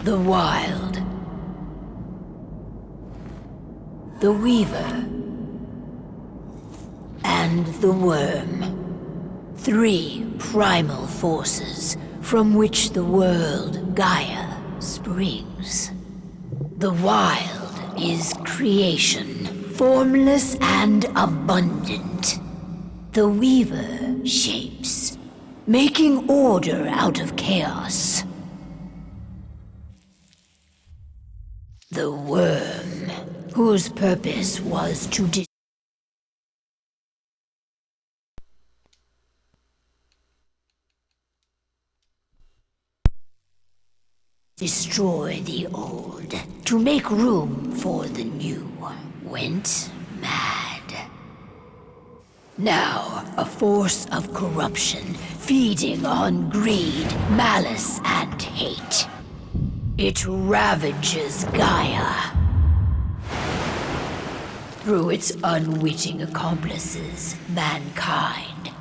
The Wild. The Weaver. And the Worm. Three primal forces from which the world Gaia springs. The Wild is creation, formless and abundant. The Weaver shapes, making order out of chaos. The Worm, whose purpose was to destroy the old, to make room for the new, went mad. Now, a force of corruption, feeding on greed, malice, and hate. It ravages Gaia. Through its unwitting accomplices, mankind.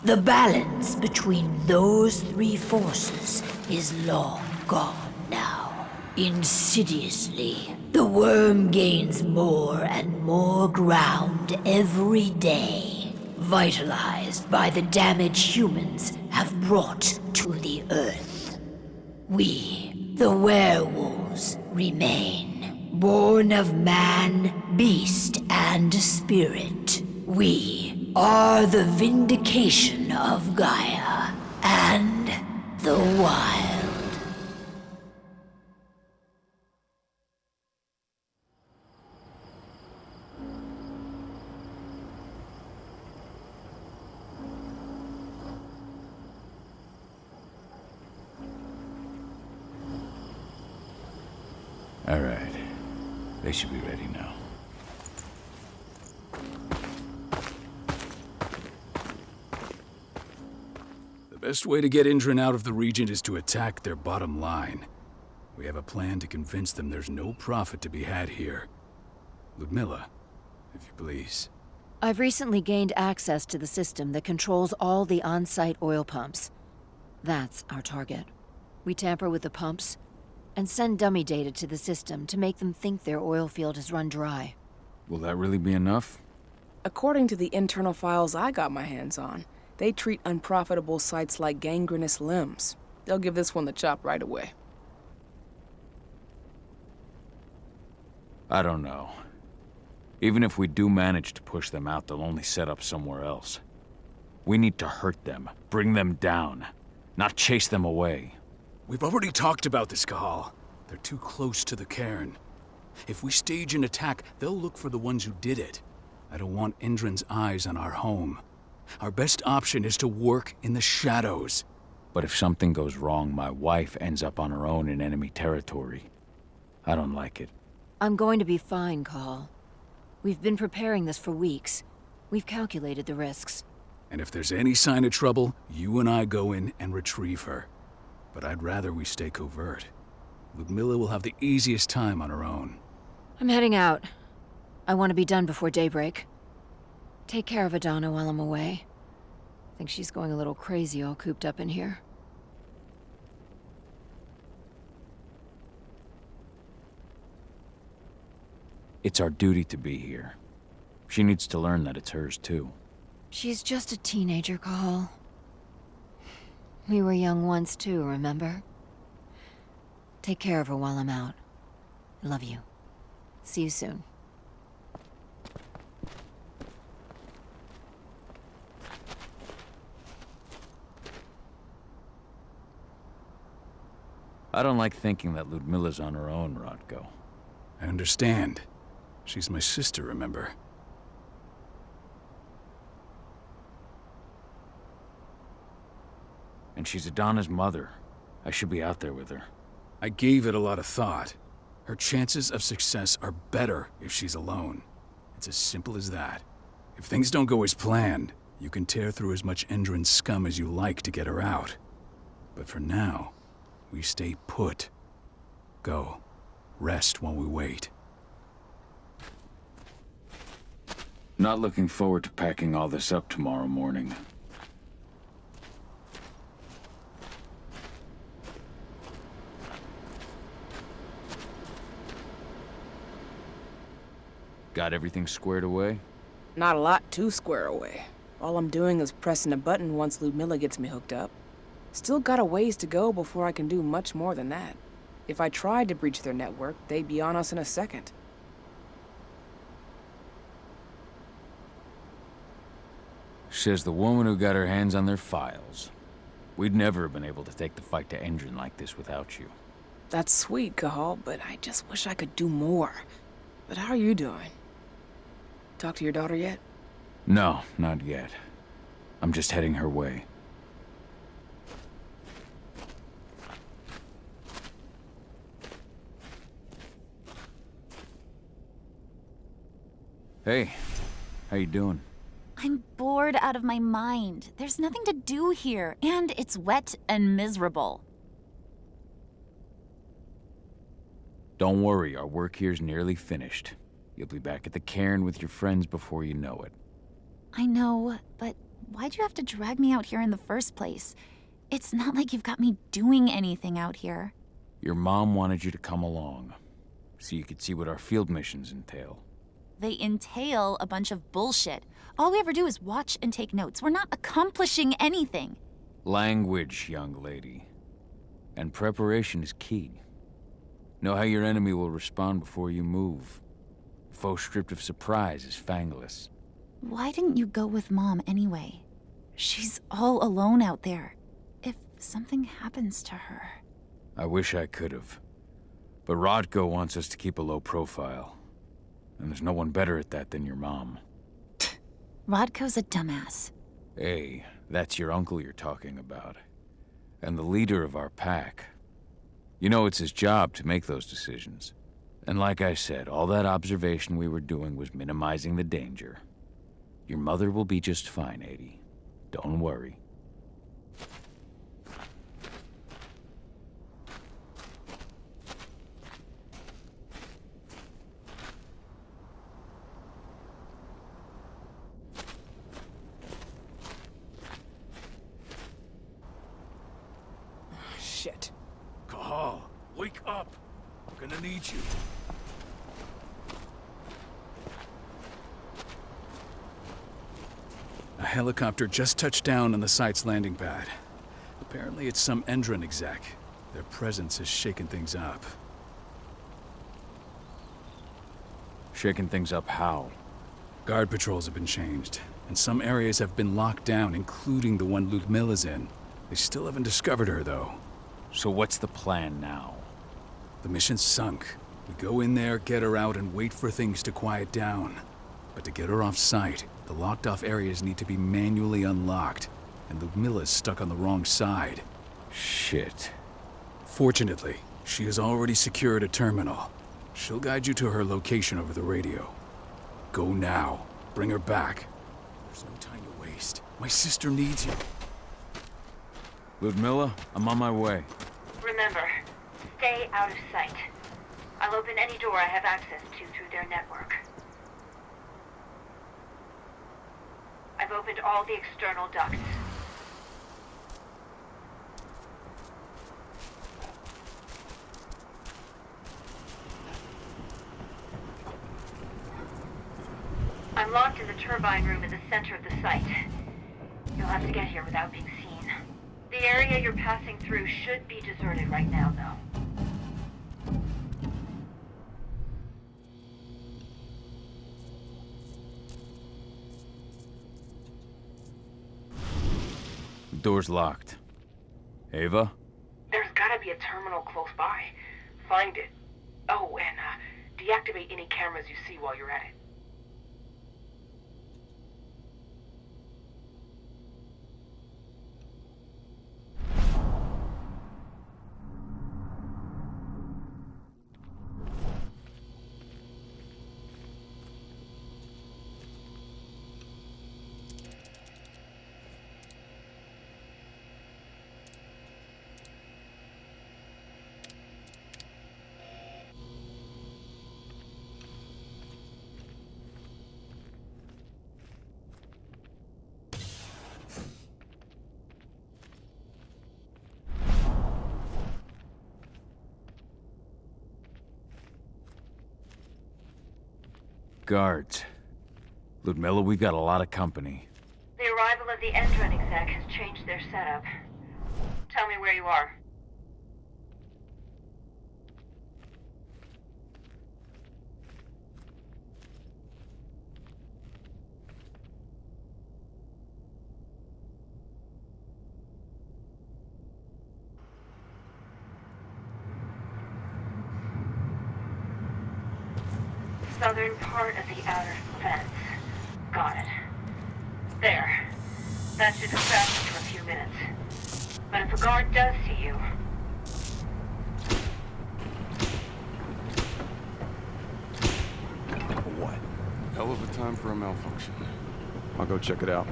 The balance between those three forces is long gone now. Insidiously, the worm gains more and more ground every day, vitalized by the damage humans have brought to the Earth. We, the werewolves, remain. born of man, beast, and spirit. We are the vindication of Gaia and the wild. All right. They should be ready now. The best way to get Indran out of the region is to attack their bottom line. We have a plan to convince them there's no profit to be had here. Ludmilla, if you please. I've recently gained access to the system that controls all the on-site oil pumps. That's our target. We tamper with the pumps and send dummy data to the system to make them think their oil field has run dry. Will that really be enough? According to the internal files I got my hands on, they treat unprofitable sites like gangrenous limbs. They'll give this one the chop right away. I don't know. Even if we do manage to push them out, they'll only set up somewhere else. We need to hurt them, bring them down, not chase them away. We've already talked about this, Cahal. They're too close to the cairn. If we stage an attack, they'll look for the ones who did it. I don't want Indran's eyes on our home. Our best option is to work in the shadows. But if something goes wrong, my wife ends up on her own in enemy territory. I don't like it. I'm going to be fine, Cahal. We've been preparing this for weeks. We've calculated the risks. And if there's any sign of trouble, you and I go in and retrieve her. But I'd rather we stay covert. Ludmilla will have the easiest time on her own. I'm heading out. I want to be done before daybreak. Take care of Adana while I'm away. I think she's going a little crazy all cooped up in here. It's our duty to be here. She needs to learn that it's hers too. She's just a teenager, Cahal. We were young once too, remember? Take care of her while I'm out. I love you. See you soon. I don't like thinking that Ludmilla's on her own, Rodko. I understand. She's my sister, remember? And she's Adana's mother. I should be out there with her. I gave it a lot of thought. Her chances of success are better if she's alone. It's as simple as that. If things don't go as planned, you can tear through as much Indran scum as you like to get her out. But for now, we stay put. Go. Rest while we wait. Not looking forward to packing all this up tomorrow morning. Got everything squared away? Not a lot to square away. All I'm doing is pressing a button once Ludmilla gets me hooked up. Still got a ways to go before I can do much more than that. If I tried to breach their network, they'd be on us in a second. Says the woman who got her hands on their files. We'd never have been able to take the fight to Indran like this without you. That's sweet, Cahal, but I just wish I could do more. But how are you doing? Talk to your daughter yet? No, not yet. I'm just heading her way. Hey, how you doing? I'm bored out of my mind. There's nothing to do here, and it's wet and miserable. Don't worry, our work here's nearly finished. You'll be back at the cairn with your friends before you know it. I know, but why'd you have to drag me out here in the first place? It's not like you've got me doing anything out here. Your mom wanted you to come along, so you could see what our field missions entail. They entail a bunch of bullshit. All we ever do is watch and take notes. We're not accomplishing anything. Language, young lady. And preparation is key. Know how your enemy will respond before you move. A foe stripped of surprise is fangless. Why didn't you go with Mom anyway? She's all alone out there. If something happens to her... I wish I could've. But Rodko wants us to keep a low profile. And there's no one better at that than your mom. Rodko's a dumbass. Hey, that's your uncle you're talking about. And the leader of our pack. You know it's his job to make those decisions. And like I said, all that observation we were doing was minimizing the danger. Your mother will be just fine, 80. Don't worry. Shit. Cahal, wake up! I'm gonna need you. A helicopter just touched down on the site's landing pad. Apparently it's some Endron exec. Their presence has shaken things up. Shaking things up how? Guard patrols have been changed, and some areas have been locked down, including the one Ludmilla's in. They still haven't discovered her, though. So what's the plan now? The mission's sunk. We go in there, get her out, and wait for things to quiet down. But to get her off site, the locked-off areas need to be manually unlocked, and Ludmilla's stuck on the wrong side. Shit. Fortunately, she has already secured a terminal. She'll guide you to her location over the radio. Go now. Bring her back. There's no time to waste. My sister needs you. Ludmilla, I'm on my way. Remember, stay out of sight. I'll open any door I have access to through their network. I've opened all the external ducts. I'm locked in the turbine room in the center of the site. You'll have to get here without being seen. The area you're passing through should be deserted right now, though. The door's locked. Ava? There's gotta be a terminal close by. Find it. Oh, and deactivate any cameras you see while you're at it. Guards. Ludmilla, we've got a lot of company. The arrival of the Endron exec has changed their setup. Tell me where you are. Southern part of the outer fence. Got it. There. That should distract you for a few minutes. But if a guard does see you... What? Hell of a time for a malfunction. I'll go check it out.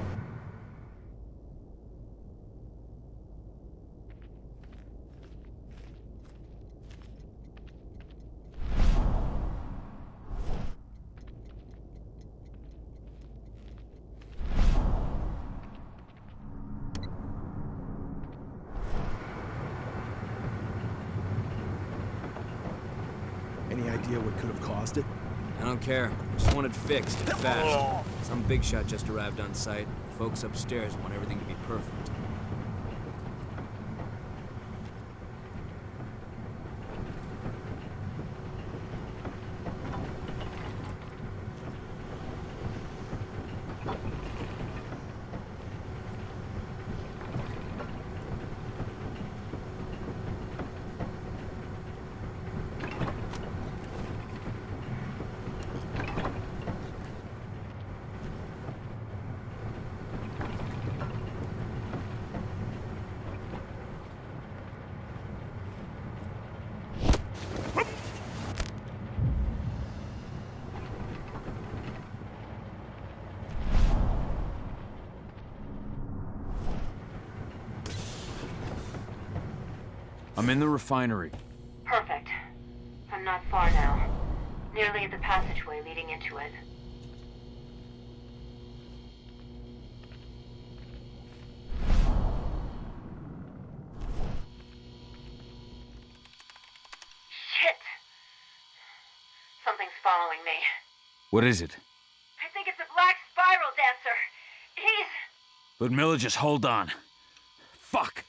Any idea what could have caused it? I don't care. Just want it fixed and fast. Some big shot just arrived on site. Folks upstairs want everything to be perfect. I'm in the refinery. Perfect. I'm not far now. Nearly at the passageway leading into it. Shit! Something's following me. What is it? I think it's a black spiral dancer. He's... Ludmilla, just hold on. Fuck!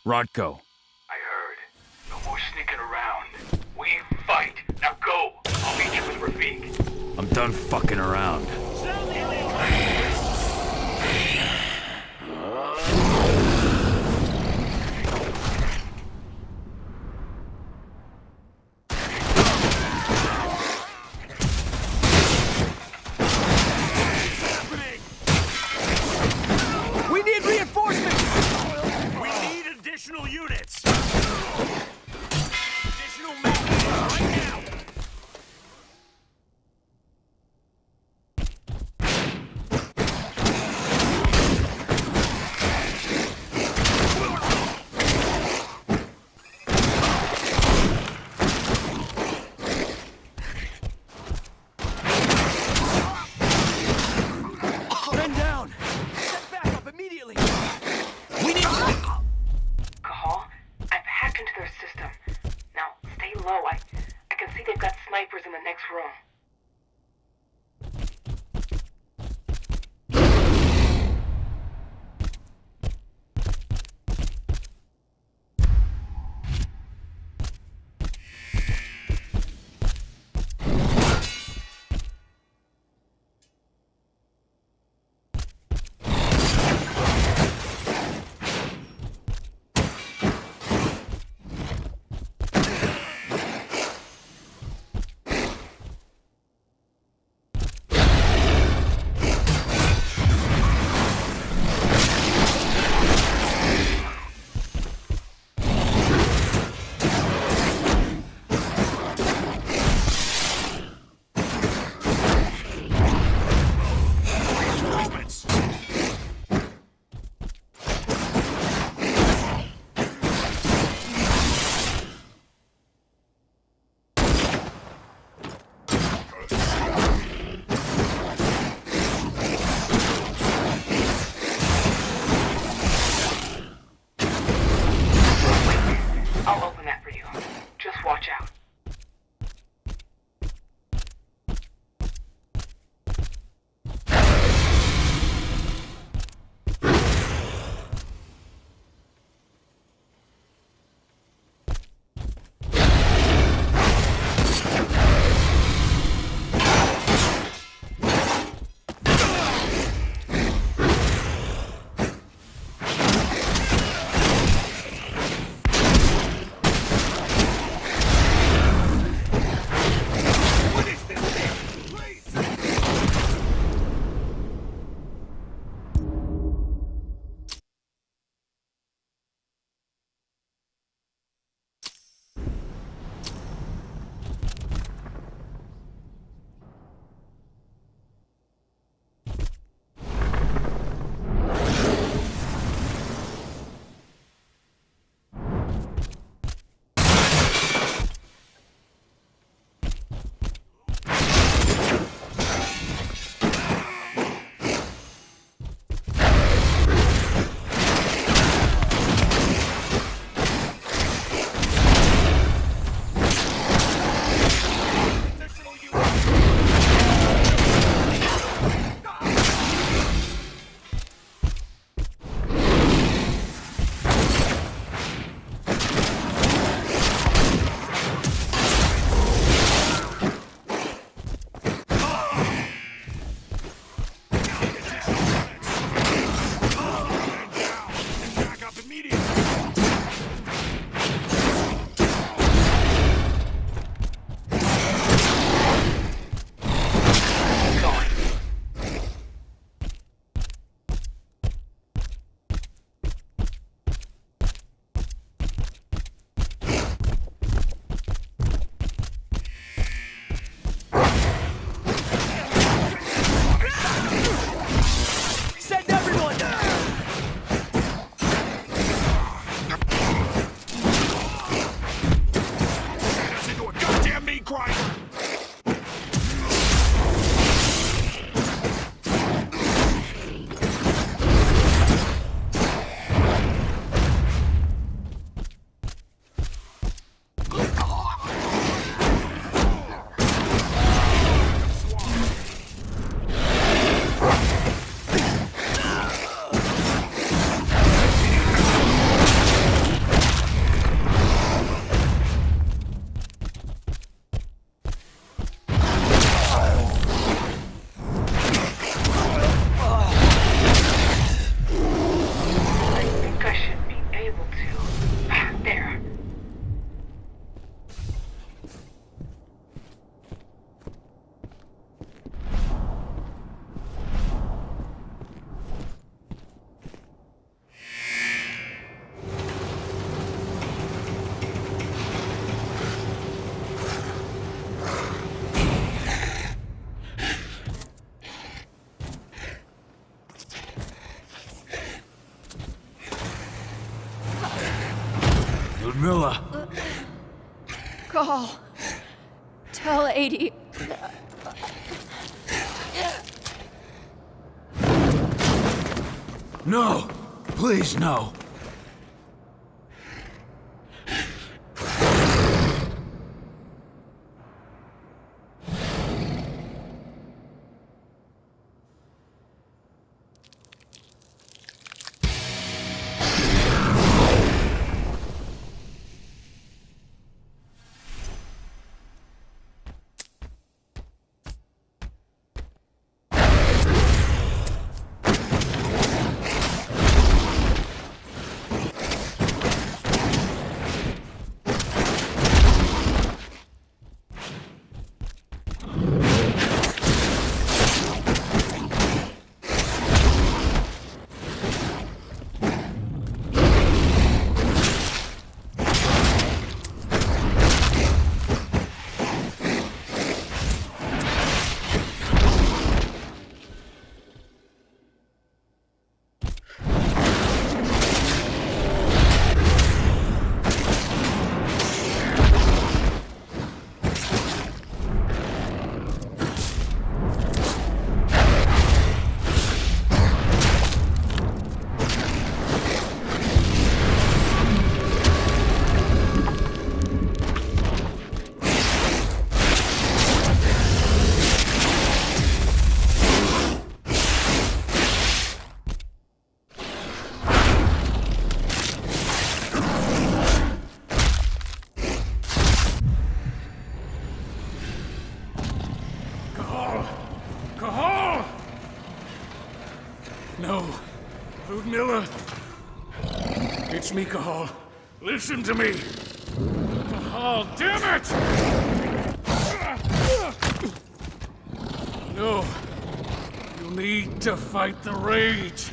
Rodko. I heard. No more sneaking around. We fight. Now go. I'll meet you with Rafik. I'm done fucking around. We need reinforcements! We need additional units. Additional men right now. Men down! Set back up immediately! We need... Call? I've hacked into their system. Now, stay low. I can see they've got snipers in the next room. Milla! Call. Tell 80. No! Please, no! No. Ludmilla. It's me, Cahal. Listen to me. Cahal, damn it! No. You need to fight the rage.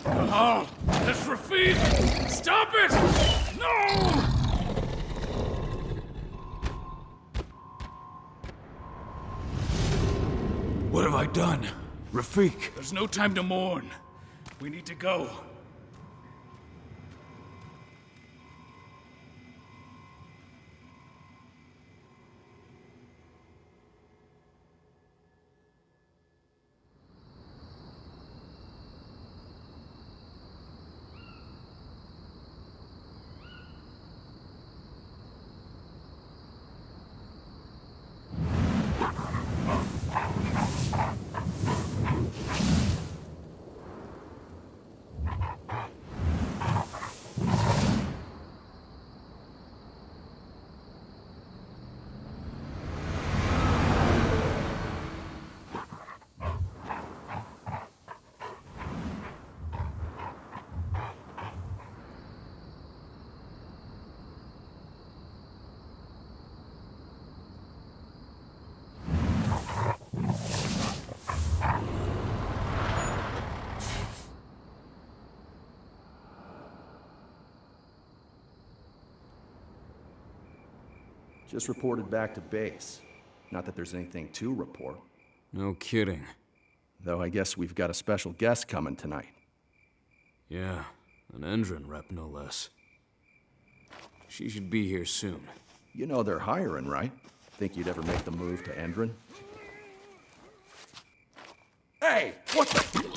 Cahal, that's Rafik! Stop it! No! What have I done? Rafik! There's no time to mourn. We need to go. Just reported back to base. Not that there's anything to report. No kidding. Though I guess we've got a special guest coming tonight. Yeah, an Endron rep, no less. She should be here soon. You know they're hiring, right? Think you'd ever make the move to Endron? Hey! What the...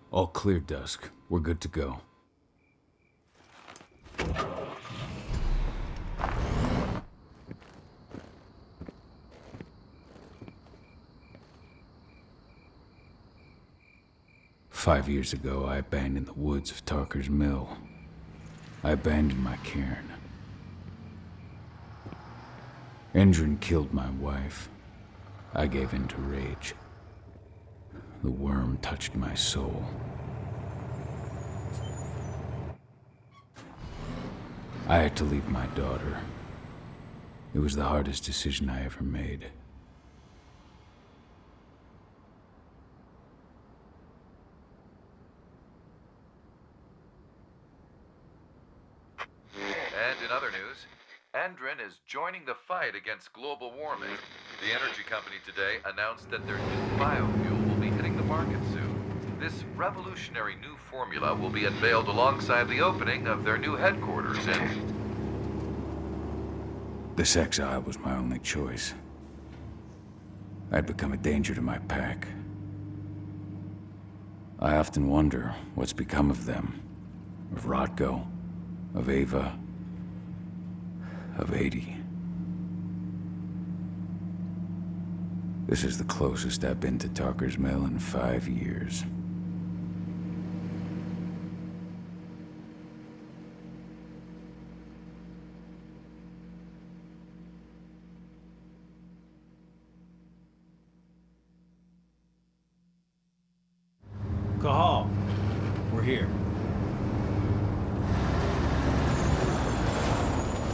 All clear, Dusk. We're good to go. Five years ago, I abandoned the woods of Tarker's Mill. I abandoned my cairn. Endron killed my wife. I gave in to rage. The worm touched my soul. I had to leave my daughter. It was the hardest decision I ever made. other news, Endrin is joining the fight against global warming. The energy company today announced that their new biofuel will be hitting the market soon. This revolutionary new formula will be unveiled alongside the opening of their new headquarters in... This exile was my only choice. I'd become a danger to my pack. I often wonder what's become of them. Of Rotko, of Ava, of 80. This is the closest I've been to Talker's Mill in 5 years. Cahal, we're here.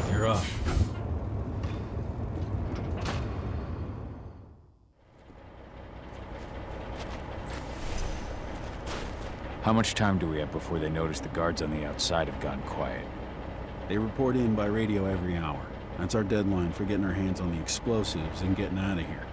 You're up. How much time do we have before they notice the guards on the outside have gone quiet? They report in by radio every hour. That's our deadline for getting our hands on the explosives and getting out of here.